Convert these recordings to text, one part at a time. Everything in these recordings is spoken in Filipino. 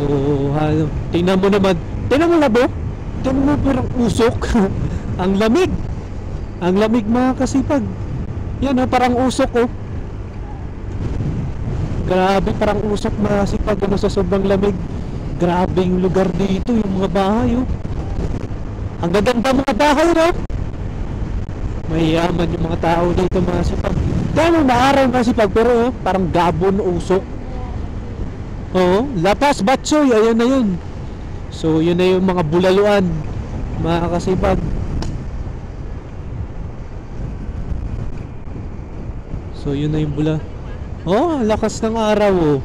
So, tingnan mo naman. Tingnan mo labo. Tingnan mo parang usok. Ang lamig. Ang lamig mga kasipag. Yan parang usok Grabe, parang usok mga kasipag sa sobrang lamig. Grabe yung lugar dito, yung mga bahay Ang gaganda mga bahay Mayayaman yung mga tao dito mga kasipag. Kaya mo maaraw mga kasipag pero parang gabon usok. Lapas Batsoy, ayun na yun. So yun na yung mga bulaluan mga kasipag. So yun na yung lakas ng araw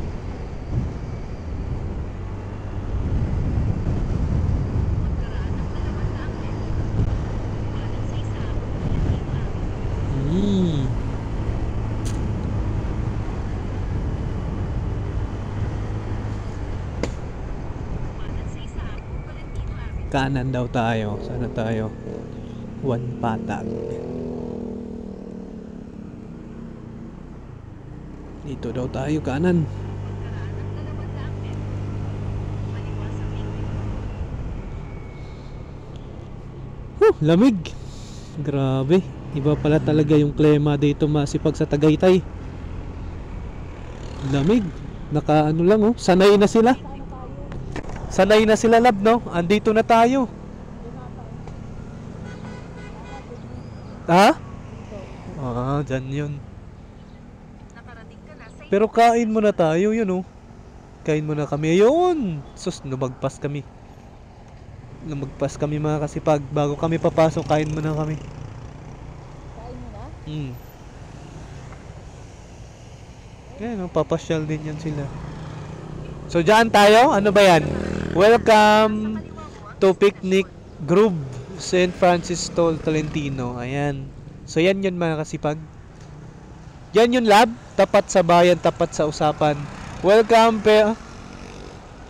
Kanan daw tayo. Sana tayo? One Patag. Dito daw tayo kanan. Lamig. Grabe. Iba pala talaga yung klima dito masipag sa Tagaytay. Lamig. Nakaano lang sanay na sila. Sanay na sila lab andito na tayo. Dyan yun. Pero kain muna tayo yun Kain muna kami. Ayun. Sus, lumagpas kami mga kasipag. Bago kami papasok, kain muna kami. Kain muna? Ayan papasyal din yan sila. So dyan tayo, ano ba yan? Welcome to Picnic Grove St. Francis Tolentino. Ayan. So yan yun mga kasipag. Yan yung lab. Tapat sa bayan, tapat sa usapan. Welcome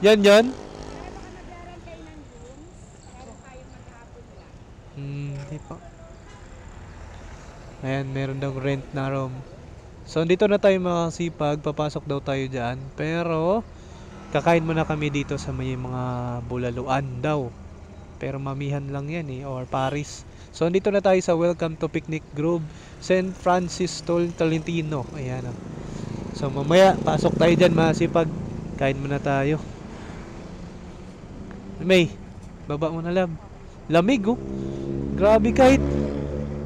Yan yun. Hindi pa. Ayan, meron daw rent na room. So dito na tayo mga kasipag. Papasok daw tayo dyan. Pero kakain muna kami dito sa may mga bulaluan daw. Pero mamihan lang yan or Paris. So dito na tayo sa Welcome to Picnic Grove St. Francis Tolentino. Ayan So mamaya pasok tayo dyan mga kasipag. Kain muna tayo. May baba mo na lab. Lamig Grabe kahit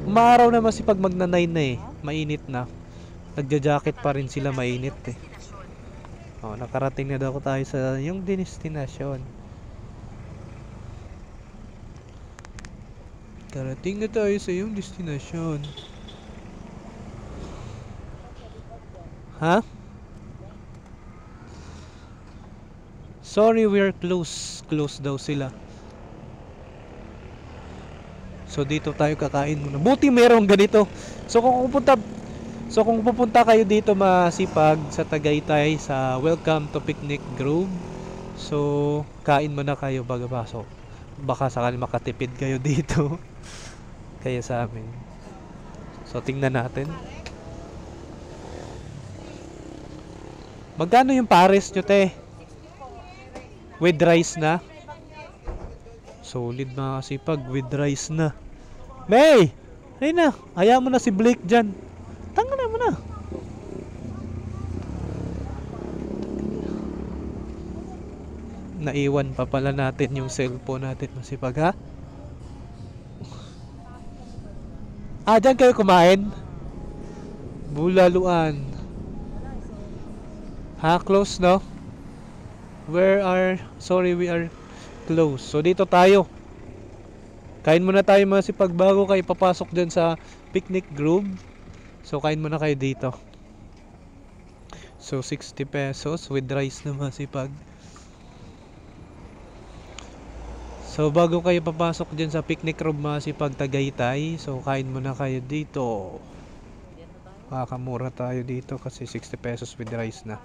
maaraw na masipag magna-9 na mainit na. Nagja-jacket pa rin sila, mainit nakarating na daw tayo sa yung destinasyon. Karating na tayo sa yung destinasyon. Sorry, we're close. Close daw sila. So dito tayo kakain muna. Buti merong ganito. So kung pupunta kayo dito masipag sa Tagaytay sa Welcome to Picnic Grove. So kain muna kayo bago pasok. Baka sakali makatipid kayo dito. Kaya sa amin. So tingnan natin. Magkano yung pares nyo te? With rice na? Solid mga kasipag, with rice na. May! Ayun na, hayaan mo na si Blake dyan. Tanggalin mo na. Naiwan pa pala natin yung cellphone natin masipag dyan kayo kumain? Bulaluan. Close no? Sorry, we are close. So dito tayo. Kain muna tayo masipag bago kayo papasok dyan sa Picnic Grove. So kain muna kayo dito. So 60 pesos with rice na masipag. So bago kayo papasok dyan sa Picnic Grove masipag Tagaytay, so kain muna kayo dito. Makakamura tayo dito kasi 60 pesos with rice na.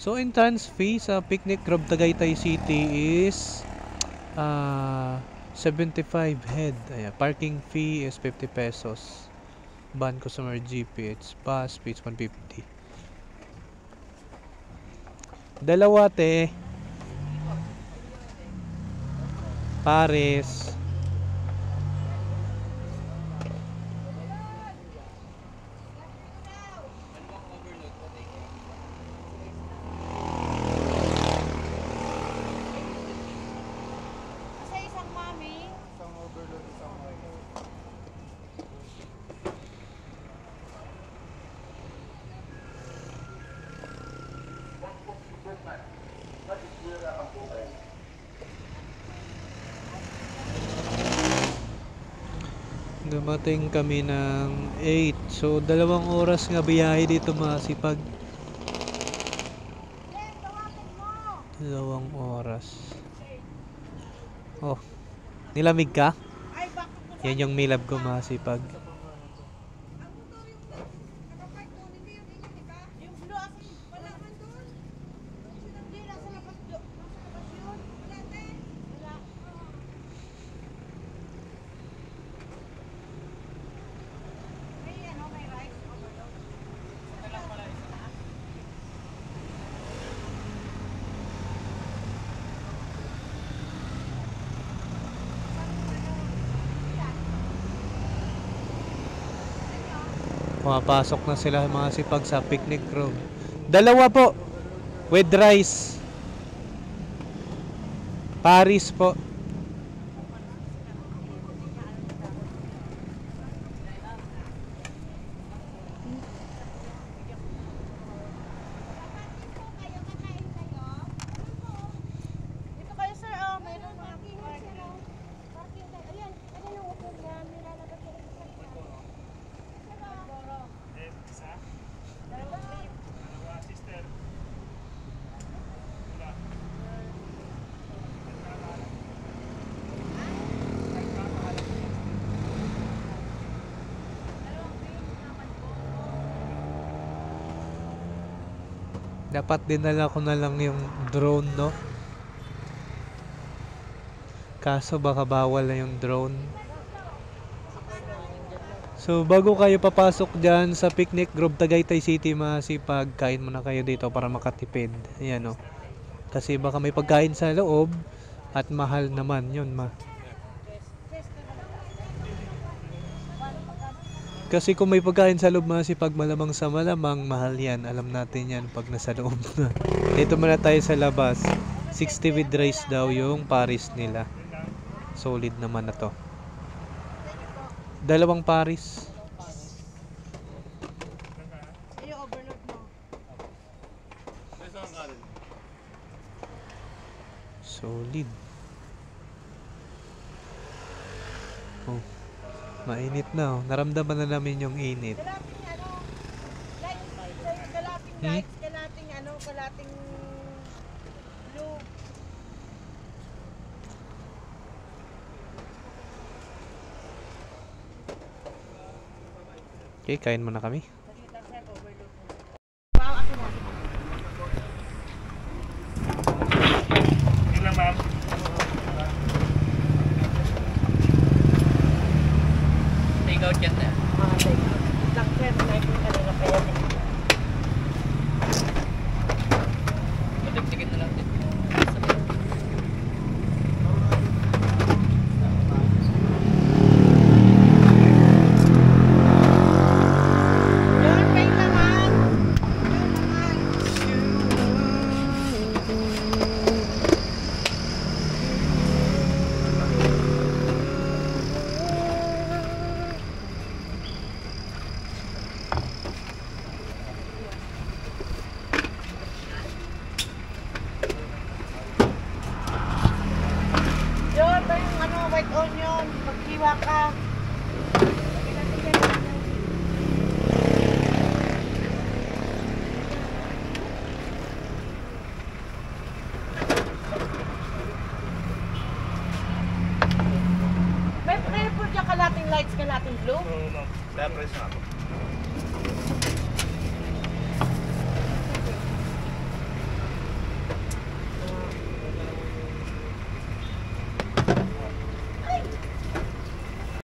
So entrance fee sa Picnic Grove Tagaytay City is 75 head. Ayan, parking fee is 50 pesos. Ban customer GP, it's pass fees 150. Dalawa, te. Pares. Sa isang mami. Dumating kami ng 8. So, 2 oras nga biyahe dito mga sipag. 2 oras. Oh, nilamig ka? Yan yung milab ko mga sipag. Yung blue asin, wala man doon. Hindi, nasa labas yun. Wala. May ano, may rice overload. Pumapasok na sila mga sipag sa picnic room. 2 po. With rice. Paris po. Dito kayo sir, oh, mayroon mga parking. Ayan, ayan yung upo na nilalabas sa Dapat dinala ko na lang yung drone, no? Kaso baka bawal na yung drone. So, bago kayo papasok dyan sa picnic group Tagaytay City, mga sipag, kain muna kayo dito para makatipid. Ayan, no? Kasi baka may pagkain sa loob at mahal naman yun, Kasi kung may pagkain sa loob, mga sipag, malamang sa malamang, mahal yan. Alam natin yan pag nasa loob na. Dito muna tayo sa labas. 60 with rice daw yung Paris nila. Solid naman na to. 2 Paris. Yung overload mo. Solid. Oh. Mainit na, oh. Naramdaman na namin yung init. Kalating ano, kalating lights, kalating ano, kalating blue. Okay, kain muna kami. Wow, ako na. Yun lang, ma'am. Take out yan na. Mga take out. Lang sir, naipin kanina pa yan. Matigsigit na lang din. Yun, pay naman. Yun naman. Yun, ba yung ano, white onion. Maghiwa ka. May po dyan kalating lights, kalating blue. Oo, ma'am. Kaya press na ako.